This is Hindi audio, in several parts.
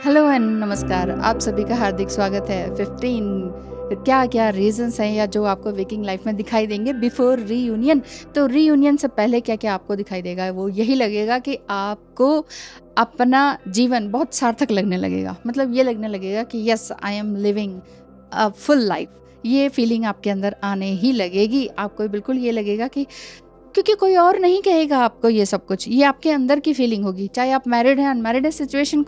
हेलो एंड नमस्कार। आप सभी का हार्दिक स्वागत है। 15 क्या-क्या रीज़न्स हैं या जो आपको वेकिंग लाइफ में दिखाई देंगे बिफोर रीयूनियन। तो रीयूनियन से पहले क्या-क्या आपको दिखाई देगा? वो यही लगेगा कि आपको अपना जीवन बहुत सार्थक लगने लगेगा। मतलब ये लगने लगेगा कि yes I am living a full life. ये फीलिंग आपके अंदर आने ही लगेगी। आपको बिल्कुल ये लगेगा कि क्योंकि कोई और नहीं कहेगा आपको ये सब कुछ, ये आपके अंदर की फीलिंग होगी। चाहे आप मैरिड हैं, अनमैरिड है, सिचुएशन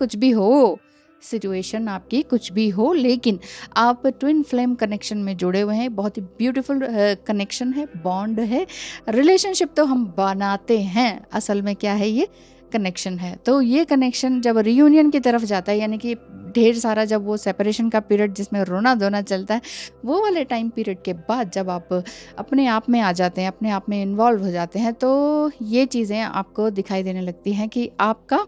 आपकी कुछ भी हो, लेकिन आप ट्विन फ्लेम कनेक्शन में जुड़े हुए हैं। बहुत ही ब्यूटीफुल कनेक्शन है, बॉन्ड है। रिलेशनशिप तो हम बनाते हैं, असल में क्या है, ये कनेक्शन है। तो ये कनेक्शन जब रियूनियन की तरफ जाता है, यानी कि ढेर सारा जब वो सेपरेशन का पीरियड जिसमें रोना धोना चलता है, वो वाले टाइम पीरियड के बाद जब आप अपने आप में आ जाते हैं, अपने आप में इन्वॉल्व हो जाते हैं, तो ये चीज़ें आपको दिखाई देने लगती हैं कि आपका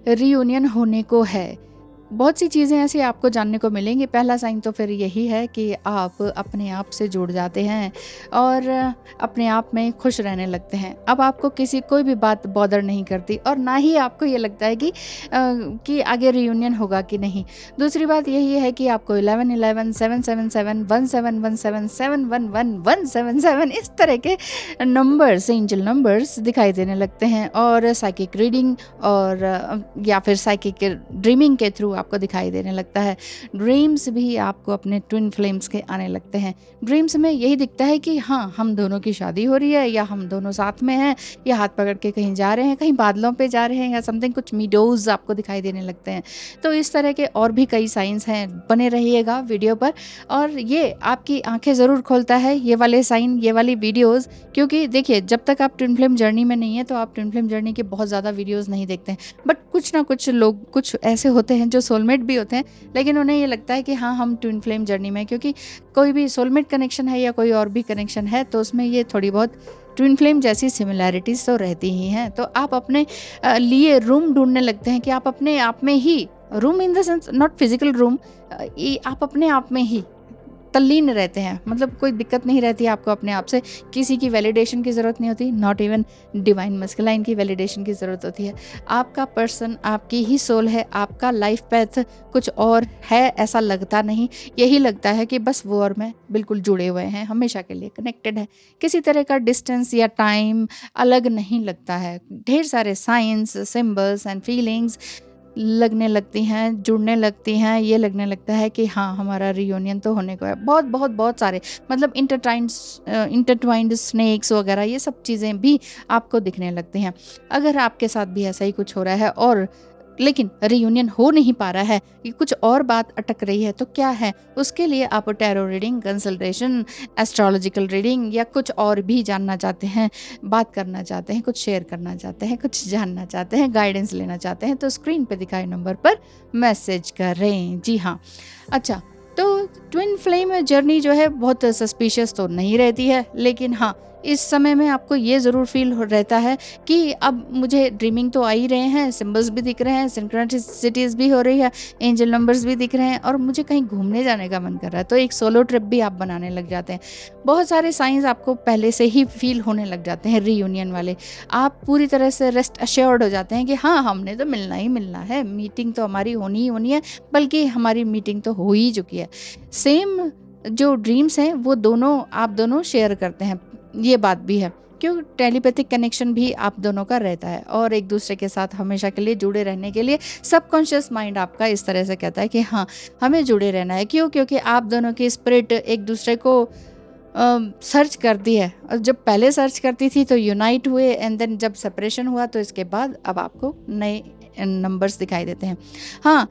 रियूनियन होने को है। बहुत सी चीज़ें ऐसी आपको जानने को मिलेंगी। पहला साइन तो फिर यही है कि आप अपने आप से जुड़ जाते हैं और अपने आप में खुश रहने लगते हैं। अब आपको किसी कोई भी बात बॉदर नहीं करती और ना ही आपको ये लगता है कि आगे रियूनियन होगा कि नहीं। दूसरी बात यही है कि आपको 11-11, 777, 1717, 711, 177 इस तरह के नंबर्स, एंजल नंबर्स दिखाई देने लगते हैं और साइकिक रीडिंग और या फिर साइकिक ड्रीमिंग के थ्रू आपको दिखाई देने लगता है। ड्रीम्स भी आपको अपने ट्विन फ्लेम्स के आने लगते हैं। ड्रीम्स में यही दिखता है कि हाँ, हम दोनों की शादी हो रही है या हम दोनों साथ में हैं या हाथ पकड़ के कहीं जा रहे हैं, कहीं बादलों पे जा रहे हैं या समथिंग, कुछ मीडोज आपको दिखाई देने लगते हैं। तो इस तरह के और भी कई साइंस हैं। बने रहिएगा वीडियो पर और ये आपकी आंखें ज़रूर खोलता है, ये वाले साइन, ये वाली वीडियोज़। क्योंकि देखिए, जब तक आप ट्विन फ्लेम जर्नी में नहीं है तो आप ट्विन फ्लेम जर्नी के बहुत ज़्यादा वीडियोज़ नहीं देखते हैं। बट कुछ ना कुछ लोग, कुछ ऐसे होते हैं जो सोलमेट भी होते हैं, लेकिन उन्हें ये लगता है कि हाँ, हम ट्विन फ्लेम जर्नी में, क्योंकि कोई भी सोलमेट कनेक्शन है या कोई और भी कनेक्शन है तो उसमें ये थोड़ी बहुत ट्विन फ्लेम जैसी सिमिलैरिटीज़ तो रहती ही हैं। तो आप अपने लिए रूम ढूंढने लगते हैं कि आप अपने आप में ही, room in the sense not physical room, आप अपने आप में ही तल्लीन रहते हैं। मतलब कोई दिक्कत नहीं रहती आपको अपने आप से, किसी की वैलिडेशन की ज़रूरत नहीं होती, नॉट इवन डिवाइन मस्कुलाइन की वैलिडेशन की ज़रूरत होती है। आपका पर्सन आपकी ही सोल है, आपका लाइफ पैथ कुछ और है ऐसा लगता नहीं। यही लगता है कि बस वो और मैं बिल्कुल जुड़े हुए हैं, हमेशा के लिए कनेक्टेड है। किसी तरह का डिस्टेंस या टाइम अलग नहीं लगता है। ढेर सारे साइंस, सिम्बल्स एंड फीलिंग्स लगने लगती हैं, जुड़ने लगती हैं। ये लगने लगता है कि हाँ, हमारा रियूनियन तो होने को है। बहुत बहुत बहुत सारे, मतलब इंटरट्वाइंड स्नेक्स वगैरह, ये सब चीज़ें भी आपको दिखने लगती हैं। अगर आपके साथ भी ऐसा ही कुछ हो रहा है और लेकिन रियूनियन हो नहीं पा रहा है, कि कुछ और बात अटक रही है, तो क्या है उसके लिए आप tarot reading, consultation, astrological reading या कुछ और भी जानना चाहते हैं, बात करना चाहते हैं, कुछ शेयर करना चाहते हैं, कुछ जानना चाहते हैं, गाइडेंस लेना चाहते हैं, तो स्क्रीन पे दिखाए नंबर पर मैसेज करें। जी हाँ। अच्छा, तो ट्विन फ्लेम जर्नी जो है बहुत सस्पिशियस तो नहीं रहती है, लेकिन हाँ, इस समय में आपको ये ज़रूर फील रहता है कि अब मुझे ड्रीमिंग तो आ ही रहे हैं, सिम्बल्स भी दिख रहे हैं, सिंक्रोनिसिटीज़ भी हो रही है, एंजल नंबर्स भी दिख रहे हैं और मुझे कहीं घूमने जाने का मन कर रहा है। तो एक सोलो ट्रिप भी आप बनाने लग जाते हैं। बहुत सारे साइंस आपको पहले से ही फील होने लग जाते हैं रियूनियन वाले। आप पूरी तरह से रेस्ट अश्योर्ड हो जाते हैं कि हाँ, हमने तो मिलना ही मिलना है, मीटिंग तो हमारी होनी ही होनी है, बल्कि हमारी मीटिंग तो हो ही चुकी है। सेम जो ड्रीम्स हैं वो दोनों आप दोनों शेयर करते हैं, ये बात भी है। क्यों, टेलीपैथिक कनेक्शन भी आप दोनों का रहता है और एक दूसरे के साथ हमेशा के लिए जुड़े रहने के लिए सबकॉन्शियस माइंड आपका इस तरह से कहता है कि हाँ, हमें जुड़े रहना है। क्यों? क्योंकि आप दोनों की स्पिरिट एक दूसरे को सर्च करती है, और जब पहले सर्च करती थी तो यूनाइट हुए, एंड देन जब सेपरेशन हुआ तो इसके बाद अब आपको नए नंबर्स दिखाई देते हैं। हाँ,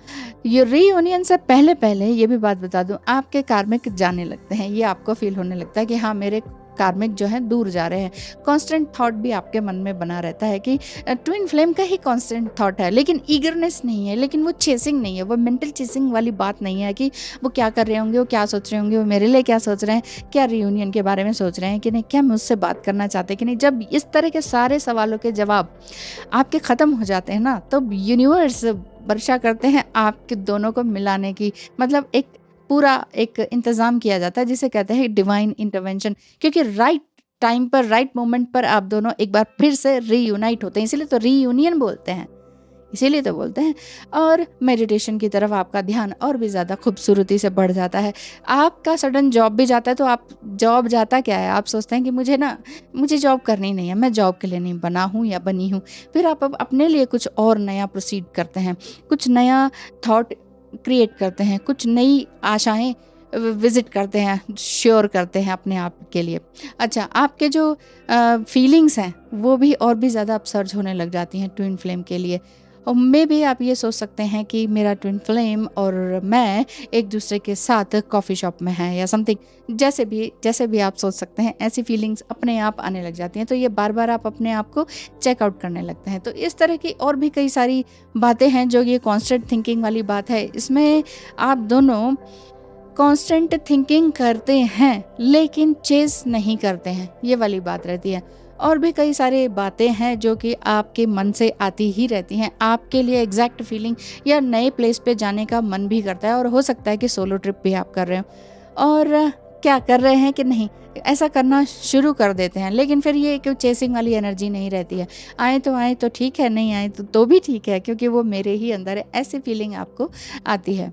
ये रीयूनियन से पहले पहले ये भी बात बता दूं, आपके कार्मिक जाने लगते हैं। ये आपको फील होने लगता है कि हाँ, मेरे कार्मिक जो है दूर जा रहे हैं। कांस्टेंट थॉट भी आपके मन में बना रहता है कि ट्विन फ्लेम का ही कांस्टेंट थॉट है, लेकिन ईगरनेस नहीं है, लेकिन वो चेसिंग नहीं है, वो मेंटल चेसिंग वाली बात नहीं है कि वो क्या कर रहे होंगे, वो क्या सोच रहे होंगे, वो मेरे लिए क्या सोच रहे हैं, क्या रियूनियन के बारे में सोच रहे हैं कि नहीं, क्या मुझसे बात करना चाहते हैं कि नहीं। जब इस तरह के सारे सवालों के जवाब आपके ख़त्म हो जाते हैं ना, तब यूनिवर्स वर्षा करते हैं आपके दोनों को मिलाने की। मतलब एक पूरा एक इंतज़ाम किया जाता है जिसे कहते हैं डिवाइन इंटरवेंशन, क्योंकि राइट टाइम पर, राइट मोमेंट पर आप दोनों एक बार फिर से रीयूनाइट होते हैं, इसलिए तो रीयूनियन बोलते हैं इसीलिए तो बोलते हैं। और मेडिटेशन की तरफ आपका ध्यान और भी ज़्यादा खूबसूरती से बढ़ जाता है। आपका सडन जॉब भी जाता है, तो आप जॉब जाता क्या है, आप सोचते हैं कि मुझे जॉब करनी नहीं है, मैं जॉब के लिए नहीं बना हूँ या बनी हूँ। फिर आप अब अपने लिए कुछ और नया प्रोसीड करते हैं, कुछ नया थॉट क्रिएट करते हैं, कुछ नई आशाएं विजिट करते हैं, श्योर करते हैं अपने आप के लिए। अच्छा, आपके जो फीलिंग्स हैं वो भी और भी ज़्यादा अपसर्ज होने लग जाती हैं ट्विन फ्लेम के लिए। और मे भी आप ये सोच सकते हैं कि मेरा ट्विन फ्लेम और मैं एक दूसरे के साथ कॉफ़ी शॉप में हैं या समथिंग। जैसे भी आप सोच सकते हैं, ऐसी फीलिंग्स अपने आप आने लग जाती हैं। तो ये बार बार आप अपने आप को चेकआउट करने लगते हैं। तो इस तरह की और भी कई सारी बातें हैं जो ये कॉन्स्टेंट थिंकिंग वाली बात है। इसमें आप दोनों कांस्टेंट थिंकिंग करते हैं लेकिन चेस नहीं करते हैं, ये वाली बात रहती है। और भी कई सारी बातें हैं जो कि आपके मन से आती ही रहती हैं। आपके लिए एग्जैक्ट फीलिंग या नए प्लेस पे जाने का मन भी करता है, और हो सकता है कि सोलो ट्रिप भी आप कर रहे हो और क्या कर रहे हैं कि नहीं, ऐसा करना शुरू कर देते हैं। लेकिन फिर ये क्यों चेसिंग वाली एनर्जी नहीं रहती है, आए तो ठीक है, नहीं आए तो भी ठीक है, क्योंकि वो मेरे ही अंदर है, ऐसी फीलिंग आपको आती है।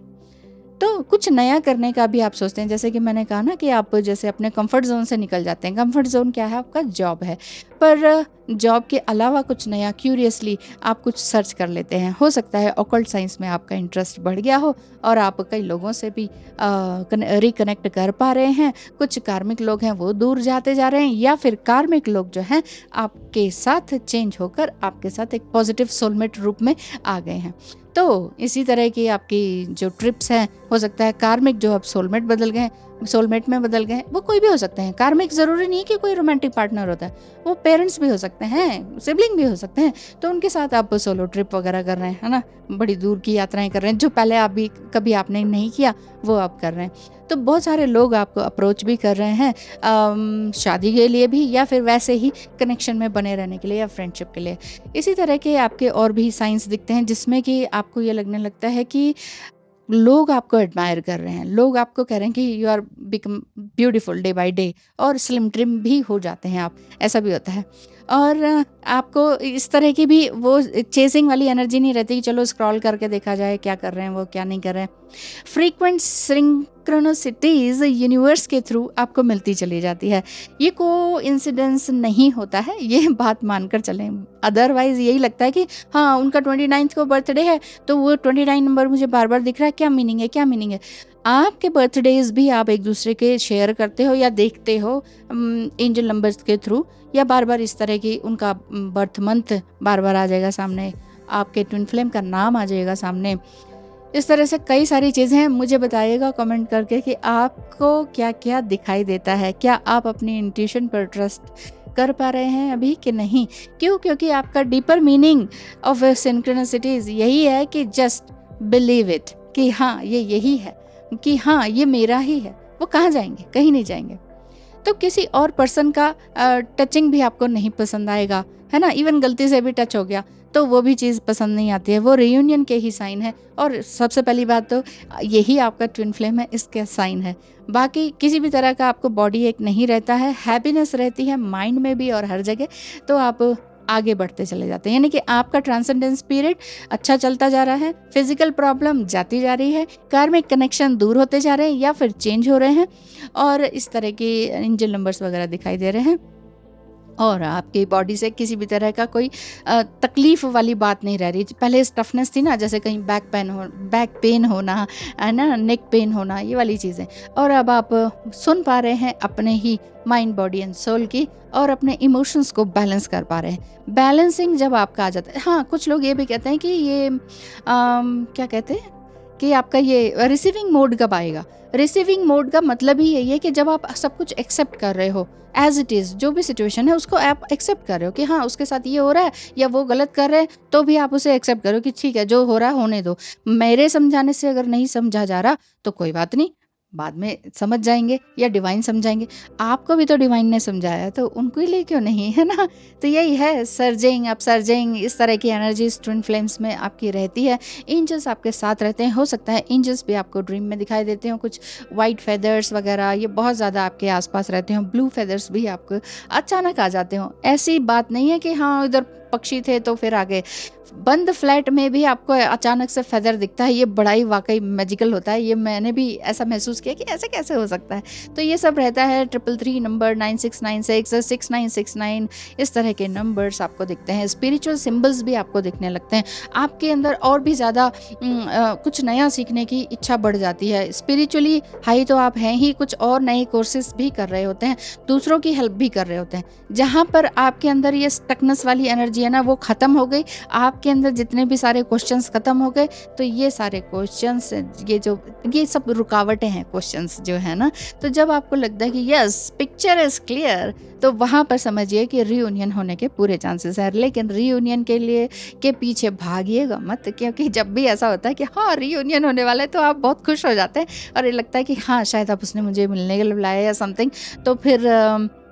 तो कुछ नया करने का भी आप सोचते हैं, जैसे कि मैंने कहा ना कि आप जैसे अपने कंफर्ट जोन से निकल जाते हैं। कंफर्ट जोन क्या है, आपका जॉब है, पर जॉब के अलावा कुछ नया क्यूरियसली आप कुछ सर्च कर लेते हैं। हो सकता है ऑकल्ट साइंस में आपका इंटरेस्ट बढ़ गया हो और आप कई लोगों से भी रिकनेक्ट कर पा रहे हैं। कुछ कार्मिक लोग हैं वो दूर जाते जा रहे हैं, या फिर कार्मिक लोग जो हैं आपके साथ चेंज होकर आपके साथ एक पॉजिटिव सोलमेट रूप में आ गए हैं। तो इसी तरह की आपकी जो ट्रिप्स हैं, हो सकता है कार्मिक जो अब सोलमेट में बदल गए, वो कोई भी हो सकते हैं। कार्मिक ज़रूरी नहीं कि कोई रोमांटिक पार्टनर होता है, वो पेरेंट्स भी हो सकते हैं, सिबलिंग भी हो सकते हैं। तो उनके साथ आप सोलो ट्रिप वगैरह कर रहे हैं, है ना, बड़ी दूर की यात्राएं कर रहे हैं, जो पहले आप भी कभी आपने नहीं किया वो आप कर रहे हैं। तो बहुत सारे लोग आपको अप्रोच भी कर रहे हैं शादी के लिए भी, या फिर वैसे ही कनेक्शन में बने रहने के लिए, या फ्रेंडशिप के लिए। इसी तरह के आपके और भी साइंस दिखते हैं जिसमें कि आपको ये लगने लगता है कि लोग आपको एडमायर कर रहे हैं, लोग आपको कह रहे हैं कि you are become beautiful day by day, और स्लिम ट्रिम भी हो जाते हैं आप, ऐसा भी होता है। और आपको इस तरह की भी वो चेसिंग वाली एनर्जी नहीं रहती कि चलो स्क्रॉल करके देखा जाए क्या कर रहे हैं वो, क्या नहीं कर रहे हैं। फ्रीक्वेंट सिंक्रोनिसिटीज यूनिवर्स के थ्रू आपको मिलती चली जाती है। ये कोइंसिडेंस नहीं होता है, ये बात मानकर चलें। अदरवाइज यही लगता है कि हाँ, उनका 29 को बर्थडे है तो वो 29 नंबर मुझे बार बार दिख रहा है, क्या मीनिंग है। आपके बर्थडेज भी आप एक दूसरे के शेयर करते हो या देखते हो एंजल नंबर्स के थ्रू, या बार बार इस तरह की उनका बर्थ मंथ बार बार आ जाएगा सामने, आपके ट्विन फ्लेम का नाम आ जाएगा सामने। इस तरह से कई सारी चीज़ें हैं। मुझे बताइएगा कमेंट करके कि आपको क्या क्या दिखाई देता है, क्या आप अपनी इंट्यूशन पर ट्रस्ट कर पा रहे हैं अभी कि नहीं। क्योंकि आपका डीपर मीनिंग ऑफ सिंक्रोनिसिटीज यही है कि जस्ट बिलीव इट, कि हाँ ये यही है, कि हाँ ये मेरा ही है। वो कहाँ जाएंगे, कहीं नहीं जाएंगे। तो किसी और पर्सन का टचिंग भी आपको नहीं पसंद आएगा, है ना। इवन गलती से भी टच हो गया तो वो भी चीज़ पसंद नहीं आती है। वो रियूनियन के ही साइन है, और सबसे पहली बात तो यही आपका ट्विन फ्लेम है, इसके साइन है। बाकी किसी भी तरह का आपको बॉडी एक नहीं रहता है, हैप्पीनेस रहती है माइंड में भी और हर जगह। तो आप आगे बढ़ते चले जाते हैं, यानी कि आपका ट्रांसेंडेंस पीरियड अच्छा चलता जा रहा है, फिजिकल प्रॉब्लम जाती जा रही है, कार्मिक कनेक्शन दूर होते जा रहे हैं या फिर चेंज हो रहे हैं, और इस तरह के एंजल नंबर्स वगैरह दिखाई दे रहे हैं। और आपकी बॉडी से किसी भी तरह का कोई तकलीफ़ वाली बात नहीं रह रही। पहले स्टफनेस थी ना, जैसे कहीं बैक पेन होना, है ना, नेक पेन होना, ये वाली चीज़ें। और अब आप सुन पा रहे हैं अपने ही माइंड, बॉडी एंड सोल की, और अपने इमोशंस को बैलेंस कर पा रहे हैं। बैलेंसिंग जब आपका आ जाता है, हाँ, कुछ लोग ये भी कहते हैं कि ये क्या कहते हैं कि आपका ये रिसीविंग मोड कब आएगा। रिसीविंग मोड का मतलब ही यही है कि जब आप सब कुछ एक्सेप्ट कर रहे हो एज इट इज़, जो भी सिचुएशन है उसको आप एक्सेप्ट कर रहे हो कि हाँ उसके साथ ये हो रहा है या वो गलत कर रहे हैं, तो भी आप उसे एक्सेप्ट करो कि ठीक है, जो हो रहा है होने दो। मेरे समझाने से अगर नहीं समझा जा रहा तो कोई बात नहीं, बाद में समझ जाएंगे या डिवाइन समझाएंगे। आपको भी तो डिवाइन ने समझाया, तो उनको ही ले क्यों नहीं, है ना। तो यही है, सर्जिंग अपसर्जिंग, इस तरह की एनर्जीज ट्विन फ्लेम्स में आपकी रहती है। एंजल्स आपके साथ रहते हैं, हो सकता है एंजल्स भी आपको ड्रीम में दिखाई देते हो, कुछ वाइट फेदर्स वगैरह ये बहुत ज़्यादा आपके आसपास रहते हो, ब्लू फेदर्स भी आपको अचानक आ जाते हो। ऐसी बात नहीं है कि हाँ इधर पक्षी थे तो फिर आगे बंद फ्लैट में भी आपको अचानक से फेदर दिखता है, ये बड़ा ही वाकई मैजिकल होता है। ये मैंने भी ऐसा महसूस किया कि ऐसे कैसे हो सकता है। तो ये सब रहता है 333 नंबर, 9696, 6969, इस तरह के नंबर्स आपको दिखते हैं। स्पिरिचुअल सिंबल्स भी आपको दिखने लगते हैं। आपके अंदर और भी ज़्यादा कुछ नया सीखने की इच्छा बढ़ जाती है। स्पिरिचुअली हाई तो आप हैं ही, कुछ और नए कोर्सेज भी कर रहे होते हैं, दूसरों की हेल्प भी कर रहे होते हैं। जहाँ पर आपके अंदर ये स्टकनेस वाली एनर्जी है ना, वो ख़त्म हो गई, आपके अंदर जितने भी सारे क्वेश्चंस ख़त्म हो गए, तो ये सारे क्वेश्चंस, ये सब रुकावटें हैं क्वेश्चंस जो है ना। तो जब आपको लगता है कि यस पिक्चर इज़ क्लियर, तो वहाँ पर समझिए कि रीयूनियन होने के पूरे चांसेस हैं। लेकिन रीयूनियन के पीछे भागिएगा मत, क्योंकि जब भी ऐसा होता है कि हाँ रीयूनियन होने वाला है, तो आप बहुत खुश हो जाते हैं और ये लगता है कि हाँ शायद अब उसने मुझे मिलने के लिए बुलाया या समथिंग, तो फिर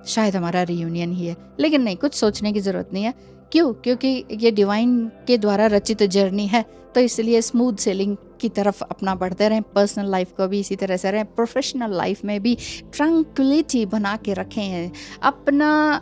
शायद हमारा रीयूनियन ही है। लेकिन नहीं, कुछ सोचने की ज़रूरत नहीं है। क्यों? क्योंकि ये डिवाइन के द्वारा रचित जर्नी है, तो इसलिए स्मूथ सेलिंग की तरफ अपना बढ़ते रहें। पर्सनल लाइफ को भी इसी तरह से रहें, प्रोफेशनल लाइफ में भी ट्रंक्विलिटी बना के रखें। अपना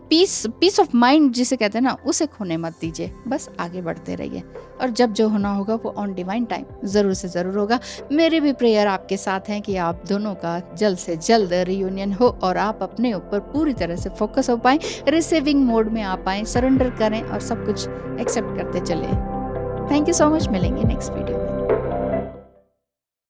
पीस ऑफ माइंड जिसे कहते हैं ना, उसे खोने मत दीजिए, बस आगे बढ़ते रहिए। और जब जो होना होगा वो ऑन डिवाइन टाइम ज़रूर से ज़रूर होगा। मेरी भी प्रेयर आपके साथ है कि आप दोनों का जल्द से जल्द रियूनियन हो और आप अपने ऊपर पूरी तरह से फोकस हो पाएँ, रिसीविंग मोड में आ पाएँ, सरेंडर करें और सब कुछ एक्सेप्ट करते चलें। Thank you so much. मिलेंगे नेक्स्ट वीडियो में।